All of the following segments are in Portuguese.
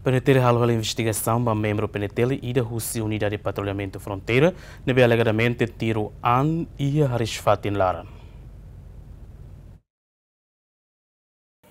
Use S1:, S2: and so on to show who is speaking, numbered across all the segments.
S1: PNT realizou a investigação para membro PNT e da Rússia Unidade de Patrulhamento Fronteira, nebe alegadamente tiro an e Harishfat em Lara.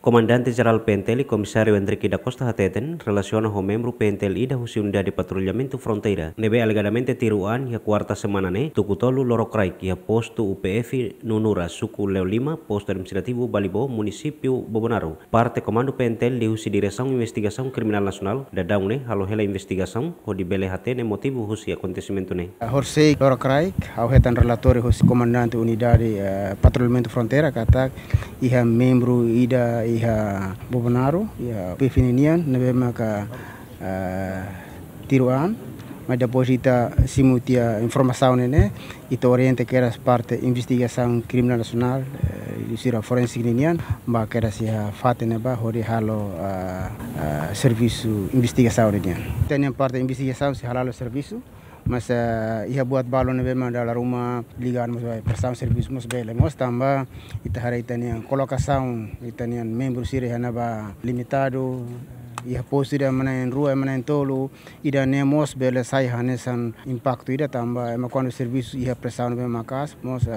S2: Comandante-Geral PNTL, Comissário Enrique da Costa Hateten, relaciona com membro PNTL da Unidade de Patrulhamento Fronteira. Nebe alegadamente tiruan e a quarta semana ne, Tukutolu Lorocrai, que a posto UPF Nunura, Suku Leo Lima, posto administrativo Balibo, município Bobonaro. Parte Comando PNTL de Direção Investigação Criminal Nacional, da Daune, halohela investigação, o de Bele Hatene motivo husi acontecimento ne.
S3: Horsei Lorocrai, ao retan relatório husi Comandante Unidade Patrulhamento Fronteira, kata iha membro ida iha Bobonaro, iha Pefininian, nebe maka tiruan, mas depois ita simutia informação nene, ita orienta que era parte investigação criminal nacional, isira forensic ninian, mas que era se fate neba hori halo serviço investigação ninian. Tem parte investigação se halalo serviço, mas ia buat balon nebe mandala rumah ligar mas vai prestação serviço mas bele mas tambah ita hari itanian colocação itanian membro siri hanaba limitado ia posto ida mana em rua mana em tolo ida nemos bele sai hanesan impacto ida tambah ema quando serviço ia prestação nebe makas mas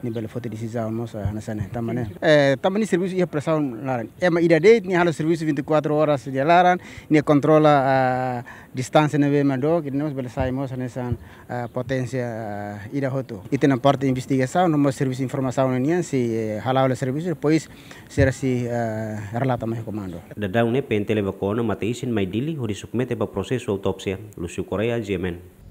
S3: ni bele foto decisão mas hanasane tambah tambah serviço ia prestação laran ema ida date ni halo serviço 24 horas dia laran ni controla distância nebe mando que nós bele sai mas hanesan potência ida hoto itu na parte investigação no serviço de informação nian se halal serviço depois será se relata mais comando
S2: da Daune PNTL Kono mateisin mai dili hori submete ba prosesu autopsia Lucio Korea GMN.